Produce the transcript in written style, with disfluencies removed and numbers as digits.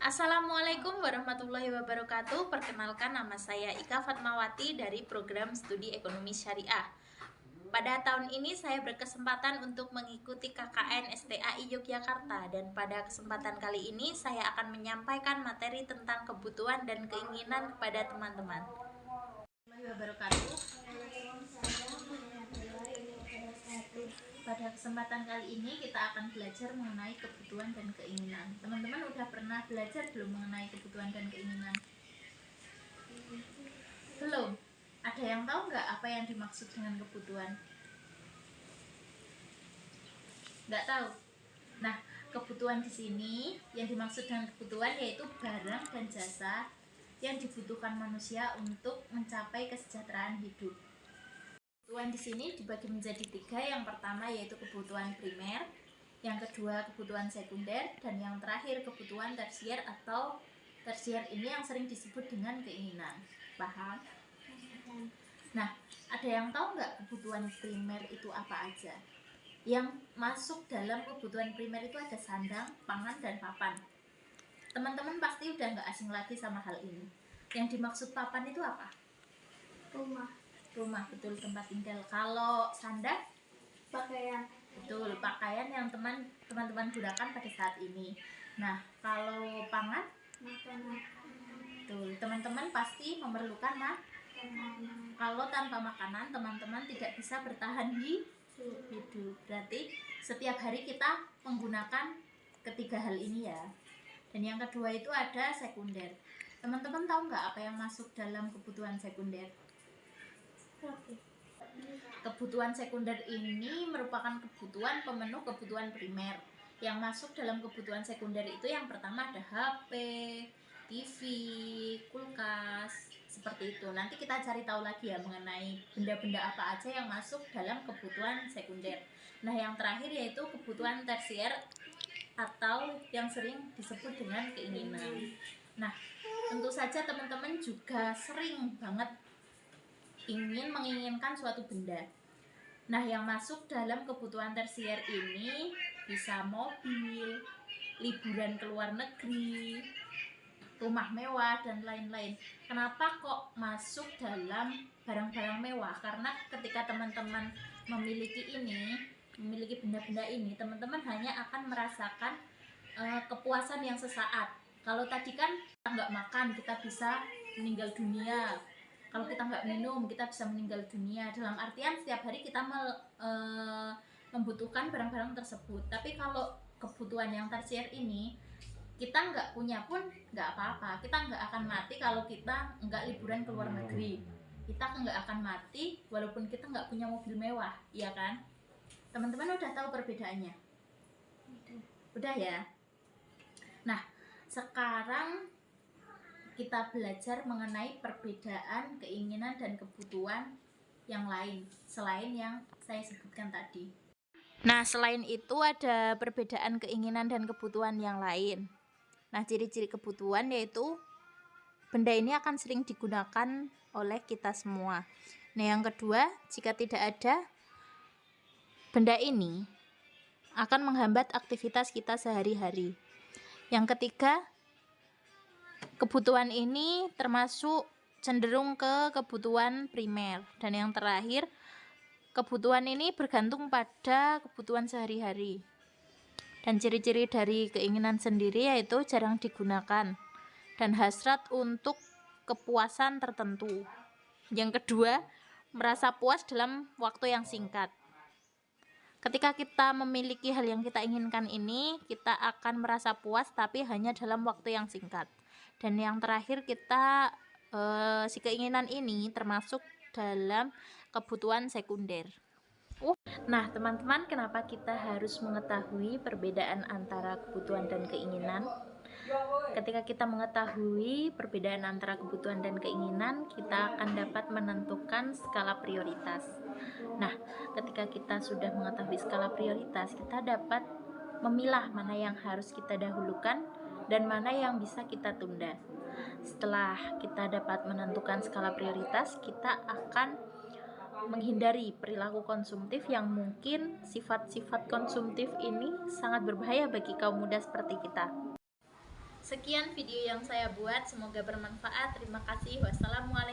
Assalamualaikum warahmatullahi wabarakatuh. Perkenalkan, nama saya Ika Fatmawati dari program studi ekonomi syariah. Pada tahun ini saya berkesempatan untuk mengikuti KKN STAI Yogyakarta, dan pada kesempatan kali ini saya akan menyampaikan materi tentang kebutuhan dan keinginan kepada teman-teman. Wabarakatuh. Pada kesempatan kali ini kita akan belajar mengenai kebutuhan dan keinginan. Teman-teman udah pernah belajar belum mengenai kebutuhan dan keinginan? Belum? Ada yang tahu nggak apa yang dimaksud dengan kebutuhan? Nggak tahu? Nah, kebutuhan di sini yang dimaksud dengan kebutuhan yaitu barang dan jasa yang dibutuhkan manusia untuk mencapai kesejahteraan hidup. Kebutuhan di sini dibagi menjadi 3. Yang pertama yaitu kebutuhan primer, yang kedua kebutuhan sekunder, dan yang terakhir kebutuhan tersier atau tersier ini yang sering disebut dengan keinginan. Paham? Nah, ada yang tahu nggak kebutuhan primer itu apa aja? Yang masuk dalam kebutuhan primer itu ada sandang, pangan, dan papan. Teman-teman pasti udah nggak asing lagi sama hal ini. Yang dimaksud papan itu apa? Rumah, betul, tempat tinggal. Kalau sandang? Pakaian. Betul, pakaian yang teman-teman gunakan pada saat ini. Nah, kalau pangan? Makanan. Betul, teman-teman pasti memerlukan Kalau tanpa makanan, teman-teman tidak bisa bertahan hidup. Berarti setiap hari kita menggunakan ketiga hal ini ya. Dan yang kedua itu ada sekunder. Teman-teman tahu nggak apa yang masuk dalam kebutuhan sekunder? Kebutuhan sekunder ini merupakan kebutuhan pemenuh kebutuhan primer. Yang masuk dalam kebutuhan sekunder itu yang pertama ada HP, TV, kulkas, seperti itu. Nanti kita cari tahu lagi ya mengenai benda-benda apa aja yang masuk dalam kebutuhan sekunder. Nah, yang terakhir yaitu kebutuhan tersier atau yang sering disebut dengan keinginan. Nah, tentu saja teman-teman juga sering banget menginginkan suatu benda. Nah, yang masuk dalam kebutuhan tersier ini bisa mobil, liburan ke luar negeri, rumah mewah, dan lain-lain. Kenapa kok masuk dalam barang-barang mewah? Karena ketika teman-teman memiliki benda-benda ini, teman-teman hanya akan merasakan kepuasan yang sesaat. Kalau tadi kan kita nggak makan, kita bisa meninggal dunia. Kalau kita nggak minum, kita bisa meninggal dunia. Dalam artian setiap hari kita membutuhkan barang-barang tersebut. Tapi kalau kebutuhan yang tersier ini, kita nggak punya pun nggak apa-apa. Kita nggak akan mati kalau kita nggak liburan ke luar negeri. Kita nggak akan mati walaupun kita nggak punya mobil mewah, iya kan? Teman-teman udah tahu perbedaannya? Udah ya? Nah, sekarang kita belajar mengenai perbedaan keinginan dan kebutuhan yang lain selain yang saya sebutkan tadi. Nah, selain itu ada perbedaan keinginan dan kebutuhan yang lain. Nah, ciri-ciri kebutuhan yaitu benda ini akan sering digunakan oleh kita semua. Nah, yang kedua, jika tidak ada benda ini akan menghambat aktivitas kita sehari-hari. Yang ketiga, kebutuhan ini termasuk cenderung ke kebutuhan primer. Dan yang terakhir, kebutuhan ini bergantung pada kebutuhan sehari-hari. Dan ciri-ciri dari keinginan sendiri yaitu jarang digunakan dan hasrat untuk kepuasan tertentu. Yang kedua, merasa puas dalam waktu yang singkat. Ketika kita memiliki hal yang kita inginkan ini, kita akan merasa puas tapi hanya dalam waktu yang singkat. Dan yang terakhir, si keinginan ini termasuk dalam kebutuhan sekunder. Nah, teman-teman, kenapa kita harus mengetahui perbedaan antara kebutuhan dan keinginan? Ketika kita mengetahui perbedaan antara kebutuhan dan keinginan, kita akan dapat menentukan skala prioritas. Nah, ketika kita sudah mengetahui skala prioritas, kita dapat memilah mana yang harus kita dahulukan dan mana yang bisa kita tunda. Setelah kita dapat menentukan skala prioritas, kita akan menghindari perilaku konsumtif yang mungkin sifat-sifat konsumtif ini sangat berbahaya bagi kaum muda seperti kita. Sekian video yang saya buat, semoga bermanfaat. Terima kasih. Wassalamualaikum.